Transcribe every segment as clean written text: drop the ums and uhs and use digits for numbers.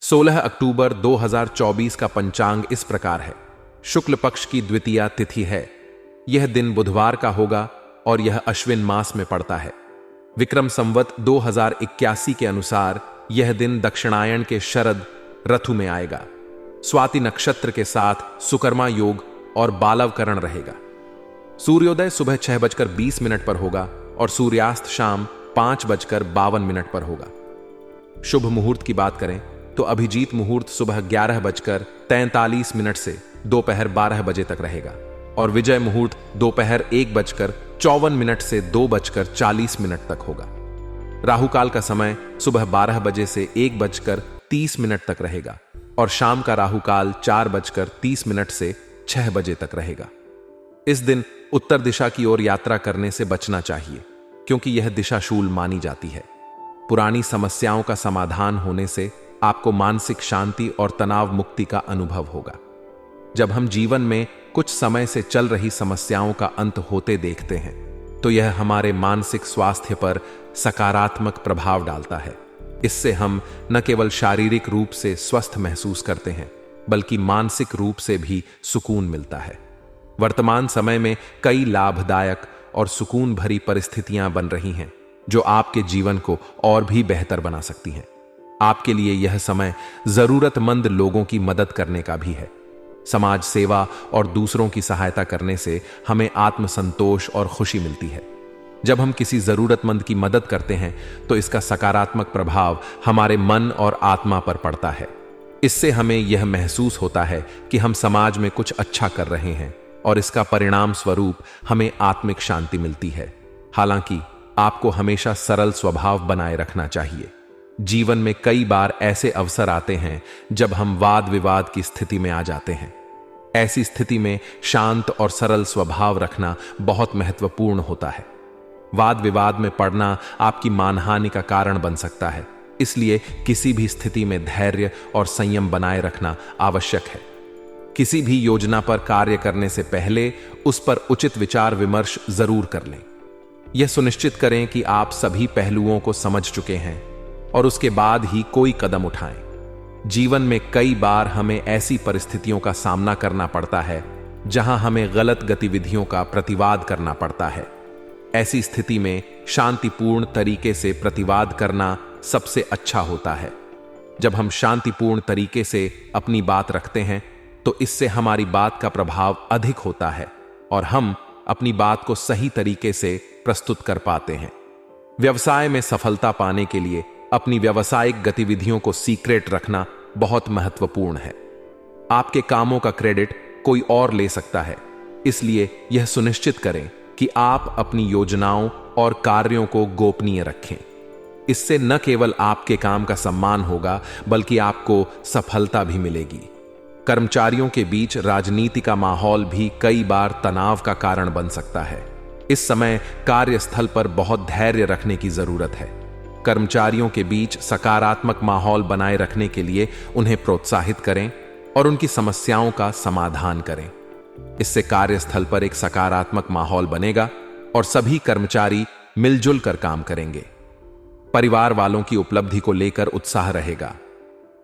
16 अक्टूबर 2024 का पंचांग इस प्रकार है। शुक्ल पक्ष की द्वितीया तिथि है। यह दिन बुधवार का होगा और यह अश्विन मास में पड़ता है। विक्रम संवत 2081 के अनुसार यह दिन दक्षिणायन के शरद ऋतु में आएगा। स्वाति नक्षत्र के साथ सुकर्मा योग और बालवकरण रहेगा। सूर्योदय सुबह 6:20 पर होगा और सूर्यास्त शाम 5:52 पर होगा। शुभ मुहूर्त की बात करें तो अभिजीत मुहूर्त सुबह 11:43 से दोपहर 12 बजे तक रहेगा और विजय मुहूर्त दोपहर 1:54 से 2:40 तक होगा। राहु काल का समय सुबह 12 बजे से 1:30 तक रहेगा और शाम का राहु काल 4:30 से 6 बजे तक रहेगा। इस दिन उत्तर दिशा की ओर यात्रा करने से बचना चाहिए क्योंकि यह दिशाशूल मानी जाती है। पुरानी समस्याओं का समाधान होने से आपको मानसिक शांति और तनाव मुक्ति का अनुभव होगा। जब हम जीवन में कुछ समय से चल रही समस्याओं का अंत होते देखते हैं तो यह हमारे मानसिक स्वास्थ्य पर सकारात्मक प्रभाव डालता है। इससे हम न केवल शारीरिक रूप से स्वस्थ महसूस करते हैं बल्कि मानसिक रूप से भी सुकून मिलता है। वर्तमान समय में कई लाभदायक और सुकून भरी परिस्थितियां बन रही हैं जो आपके जीवन को और भी बेहतर बना सकती हैं। आपके लिए यह समय जरूरतमंद लोगों की मदद करने का भी है। समाज सेवा और दूसरों की सहायता करने से हमें आत्मसंतोष और खुशी मिलती है। जब हम किसी जरूरतमंद की मदद करते हैं तो इसका सकारात्मक प्रभाव हमारे मन और आत्मा पर पड़ता है। इससे हमें यह महसूस होता है कि हम समाज में कुछ अच्छा कर रहे हैं और इसका परिणाम स्वरूप हमें आत्मिक शांति मिलती है। हालांकि आपको हमेशा सरल स्वभाव बनाए रखना चाहिए। जीवन में कई बार ऐसे अवसर आते हैं जब हम वाद विवाद की स्थिति में आ जाते हैं। ऐसी स्थिति में शांत और सरल स्वभाव रखना बहुत महत्वपूर्ण होता है। वाद विवाद में पड़ना आपकी मानहानि का कारण बन सकता है, इसलिए किसी भी स्थिति में धैर्य और संयम बनाए रखना आवश्यक है। किसी भी योजना पर कार्य करने से पहले उस पर उचित विचार विमर्श जरूर कर लें। यह सुनिश्चित करें कि आप सभी पहलुओं को समझ चुके हैं और उसके बाद ही कोई कदम उठाएं। जीवन में कई बार हमें ऐसी परिस्थितियों का सामना करना पड़ता है जहां हमें गलत गतिविधियों का प्रतिवाद करना पड़ता है। ऐसी स्थिति में शांतिपूर्ण तरीके से प्रतिवाद करना सबसे अच्छा होता है। जब हम शांतिपूर्ण तरीके से अपनी बात रखते हैं तो इससे हमारी बात का प्रभाव अधिक होता है और हम अपनी बात को सही तरीके से प्रस्तुत कर पाते हैं। व्यवसाय में सफलता पाने के लिए अपनी व्यावसायिक गतिविधियों को सीक्रेट रखना बहुत महत्वपूर्ण है। आपके कामों का क्रेडिट कोई और ले सकता है, इसलिए यह सुनिश्चित करें कि आप अपनी योजनाओं और कार्यों को गोपनीय रखें। इससे न केवल आपके काम का सम्मान होगा बल्कि आपको सफलता भी मिलेगी। कर्मचारियों के बीच राजनीति का माहौल भी कई बार तनाव का कारण बन सकता है। इस समय कार्यस्थल पर बहुत धैर्य रखने की जरूरत है। कर्मचारियों के बीच सकारात्मक माहौल बनाए रखने के लिए उन्हें प्रोत्साहित करें और उनकी समस्याओं का समाधान करें। इससे कार्यस्थल पर एक सकारात्मक माहौल बनेगा और सभी कर्मचारी मिलजुल कर काम करेंगे। परिवार वालों की उपलब्धि को लेकर उत्साह रहेगा।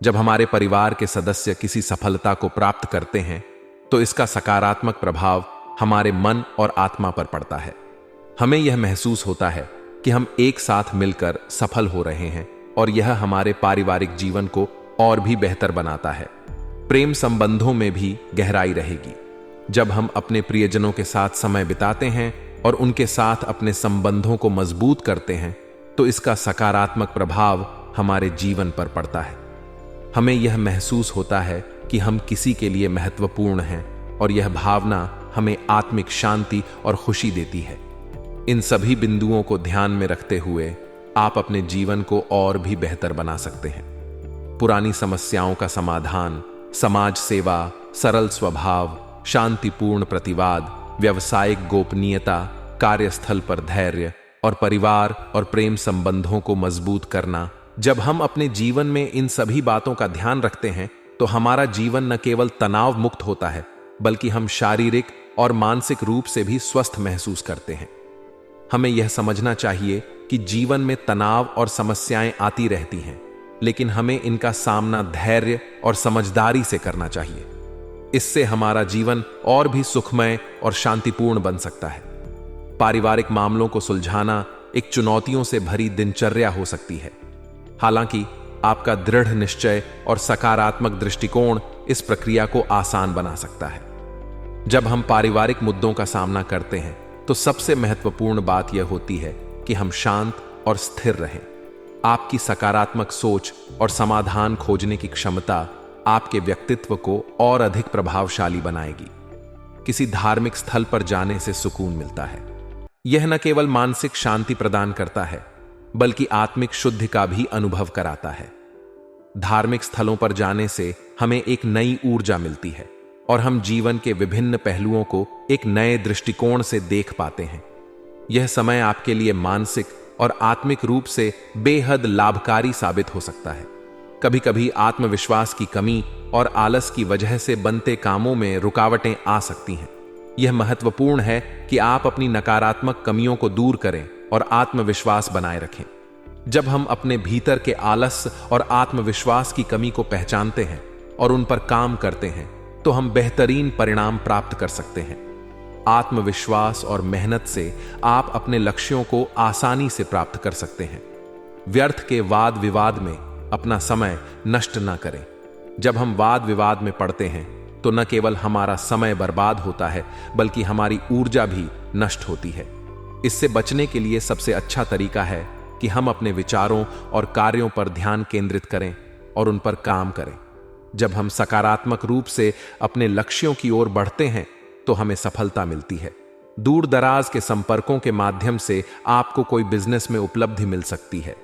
जब हमारे परिवार के सदस्य किसी सफलता को प्राप्त करते हैं तो इसका सकारात्मक प्रभाव हमारे मन और आत्मा पर पड़ता है। हमें यह महसूस होता है कि हम एक साथ मिलकर सफल हो रहे हैं और यह हमारे पारिवारिक जीवन को और भी बेहतर बनाता है। प्रेम संबंधों में भी गहराई रहेगी। जब हम अपने प्रियजनों के साथ समय बिताते हैं और उनके साथ अपने संबंधों को मजबूत करते हैं तो इसका सकारात्मक प्रभाव हमारे जीवन पर पड़ता है। हमें यह महसूस होता है कि हम किसी के लिए महत्वपूर्ण हैं और यह भावना हमें आत्मिक शांति और खुशी देती है। इन सभी बिंदुओं को ध्यान में रखते हुए आप अपने जीवन को और भी बेहतर बना सकते हैं। पुरानी समस्याओं का समाधान, समाज सेवा, सरल स्वभाव, शांतिपूर्ण प्रतिवाद, व्यावसायिक गोपनीयता, कार्यस्थल पर धैर्य और परिवार और प्रेम संबंधों को मजबूत करना। जब हम अपने जीवन में इन सभी बातों का ध्यान रखते हैं तो हमारा जीवन न केवल तनाव मुक्त होता है बल्कि हम शारीरिक और मानसिक रूप से भी स्वस्थ महसूस करते हैं। हमें यह समझना चाहिए कि जीवन में तनाव और समस्याएं आती रहती हैं, लेकिन हमें इनका सामना धैर्य और समझदारी से करना चाहिए। इससे हमारा जीवन और भी सुखमय और शांतिपूर्ण बन सकता है। पारिवारिक मामलों को सुलझाना एक चुनौतियों से भरी दिनचर्या हो सकती है। हालांकि आपका दृढ़ निश्चय और सकारात्मक दृष्टिकोण इस प्रक्रिया को आसान बना सकता है। जब हम पारिवारिक मुद्दों का सामना करते हैं तो सबसे महत्वपूर्ण बात यह होती है कि हम शांत और स्थिर रहें। आपकी सकारात्मक सोच और समाधान खोजने की क्षमता आपके व्यक्तित्व को और अधिक प्रभावशाली बनाएगी। किसी धार्मिक स्थल पर जाने से सुकून मिलता है। यह न केवल मानसिक शांति प्रदान करता है, बल्कि आत्मिक शुद्धि का भी अनुभव कराता है। धार्मिक स्थलों पर जाने से हमें एक नई ऊर्जा मिलती है और हम जीवन के विभिन्न पहलुओं को एक नए दृष्टिकोण से देख पाते हैं। यह समय आपके लिए मानसिक और आत्मिक रूप से बेहद लाभकारी साबित हो सकता है। कभी कभी आत्मविश्वास की कमी और आलस की वजह से बनते कामों में रुकावटें आ सकती हैं। यह महत्वपूर्ण है कि आप अपनी नकारात्मक कमियों को दूर करें और आत्मविश्वास बनाए रखें। जब हम अपने भीतर के आलस और आत्मविश्वास की कमी को पहचानते हैं और उन पर काम करते हैं, तो हम बेहतरीन परिणाम प्राप्त कर सकते हैं। आत्मविश्वास और मेहनत से आप अपने लक्ष्यों को आसानी से प्राप्त कर सकते हैं। व्यर्थ के वाद विवाद में अपना समय नष्ट न करें। जब हम वाद विवाद में पड़ते हैं तो न केवल हमारा समय बर्बाद होता है, बल्कि हमारी ऊर्जा भी नष्ट होती है। इससे बचने के लिए सबसे अच्छा तरीका है कि हम अपने विचारों और कार्यों पर ध्यान केंद्रित करें और उन पर काम करें। जब हम सकारात्मक रूप से अपने लक्ष्यों की ओर बढ़ते हैं तो हमें सफलता मिलती है। दूर दराज के संपर्कों के माध्यम से आपको कोई बिजनेस में उपलब्धि मिल सकती है,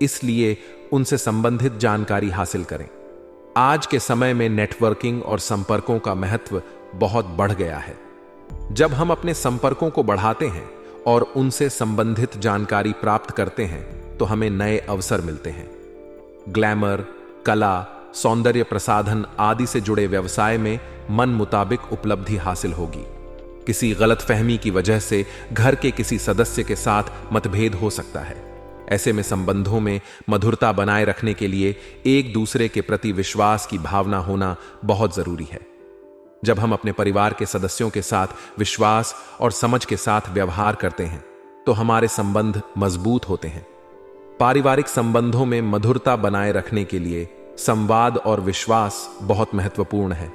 इसलिए उनसे संबंधित जानकारी हासिल करें। आज के समय में नेटवर्किंग और संपर्कों का महत्व बहुत बढ़ गया है। जब हम अपने संपर्कों को बढ़ाते हैं और उनसे संबंधित जानकारी प्राप्त करते हैं तो हमें नए अवसर मिलते हैं। ग्लैमर, कला, सौंदर्य प्रसाधन आदि से जुड़े व्यवसाय में मन मुताबिक उपलब्धि हासिल होगी। किसी गलतफहमी की वजह से घर के किसी सदस्य के साथ मतभेद हो सकता है। ऐसे में संबंधों में मधुरता बनाए रखने के लिए एक दूसरे के प्रति विश्वास की भावना होना बहुत जरूरी है। जब हम अपने परिवार के सदस्यों के साथ विश्वास और समझ के साथ व्यवहार करते हैं तो हमारे संबंध मजबूत होते हैं। पारिवारिक संबंधों में मधुरता बनाए रखने के लिए संवाद और विश्वास बहुत महत्वपूर्ण है।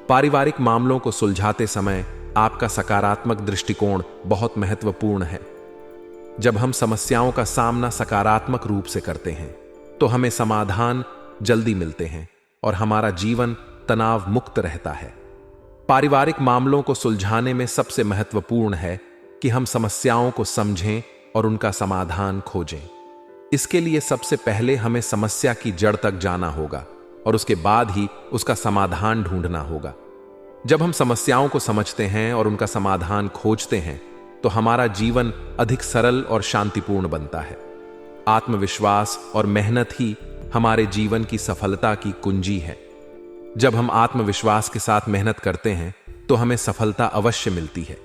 पारिवारिक मामलों को सुलझाते समय आपका सकारात्मक दृष्टिकोण बहुत महत्वपूर्ण है। जब हम समस्याओं का सामना सकारात्मक रूप से करते हैं तो हमें समाधान जल्दी मिलते हैं और हमारा जीवन तनाव मुक्त रहता है। पारिवारिक मामलों को सुलझाने में सबसे महत्वपूर्ण है कि हम समस्याओं को समझें और उनका समाधान खोजें। इसके लिए सबसे पहले हमें समस्या की जड़ तक जाना होगा और उसके बाद ही उसका समाधान ढूंढना होगा। जब हम समस्याओं को समझते हैं और उनका समाधान खोजते हैं तो हमारा जीवन अधिक सरल और शांतिपूर्ण बनता है। आत्मविश्वास और मेहनत ही हमारे जीवन की सफलता की कुंजी है। जब हम आत्मविश्वास के साथ मेहनत करते हैं तो हमें सफलता अवश्य मिलती है।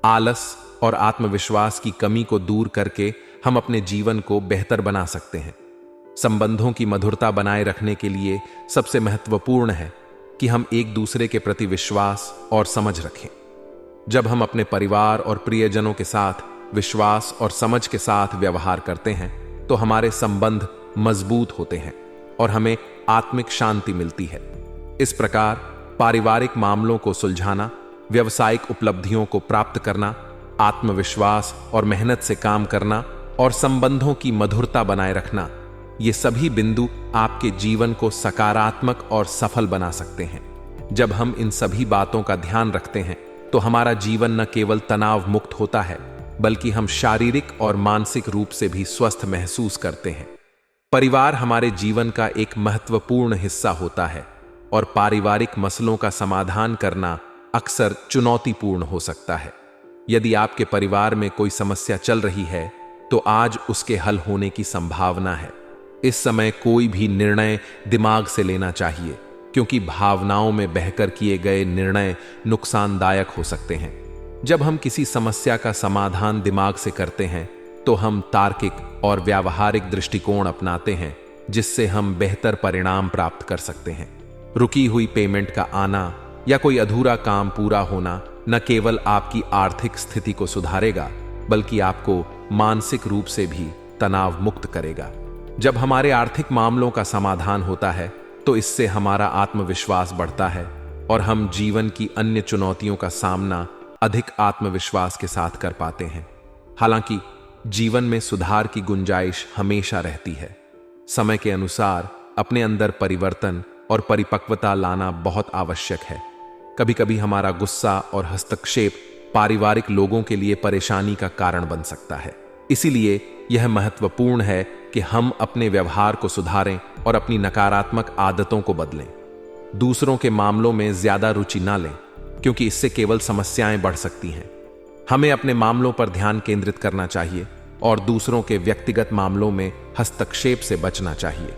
आलस और आत्मविश्वास की कमी को दूर करके हम अपने जीवन को बेहतर बना सकते हैं। संबंधों की मधुरता बनाए रखने के लिए सबसे महत्वपूर्ण है कि हम एक दूसरे के प्रति विश्वास और समझ रखें। जब हम अपने परिवार और प्रियजनों के साथ विश्वास और समझ के साथ व्यवहार करते हैं तो हमारे संबंध मजबूत होते हैं और हमें आत्मिक शांति मिलती है। इस प्रकार पारिवारिक मामलों को सुलझाना, व्यावसायिक उपलब्धियों को प्राप्त करना, आत्मविश्वास और मेहनत से काम करना और संबंधों की मधुरता बनाए रखना, ये सभी बिंदु आपके जीवन को सकारात्मक और सफल बना सकते हैं। जब हम इन सभी बातों का ध्यान रखते हैं तो हमारा जीवन न केवल तनाव मुक्त होता है, बल्कि हम शारीरिक और मानसिक रूप से भी स्वस्थ महसूस करते हैं। परिवार हमारे जीवन का एक महत्वपूर्ण हिस्सा होता है और पारिवारिक मसलों का समाधान करना अक्सर चुनौतीपूर्ण हो सकता है। यदि आपके परिवार में कोई समस्या चल रही है तो आज उसके हल होने की संभावना है। इस समय कोई भी निर्णय दिमाग से लेना चाहिए, क्योंकि भावनाओं में बहकर किए गए निर्णय नुकसानदायक हो सकते हैं। जब हम किसी समस्या का समाधान दिमाग से करते हैं तो हम तार्किक और व्यावहारिक दृष्टिकोण अपनाते हैं जिससे हम बेहतर परिणाम प्राप्त कर सकते हैं। रुकी हुई पेमेंट का आना या कोई अधूरा काम पूरा होना न केवल आपकी आर्थिक स्थिति को सुधारेगा, बल्कि आपको मानसिक रूप से भी तनाव मुक्त करेगा। जब हमारे आर्थिक मामलों का समाधान होता है तो इससे हमारा आत्मविश्वास बढ़ता है और हम जीवन की अन्य चुनौतियों का सामना अधिक आत्मविश्वास के साथ कर पाते हैं। हालांकि जीवन में सुधार की गुंजाइश हमेशा रहती है। समय के अनुसार अपने अंदर परिवर्तन और परिपक्वता लाना बहुत आवश्यक है। कभी कभी हमारा गुस्सा और हस्तक्षेप पारिवारिक लोगों के लिए परेशानी का कारण बन सकता है। इसीलिए यह महत्वपूर्ण है कि हम अपने व्यवहार को सुधारें और अपनी नकारात्मक आदतों को बदलें। दूसरों के मामलों में ज्यादा रुचि ना लें, क्योंकि इससे केवल समस्याएं बढ़ सकती हैं। हमें अपने मामलों पर ध्यान केंद्रित करना चाहिए और दूसरों के व्यक्तिगत मामलों में हस्तक्षेप से बचना चाहिए।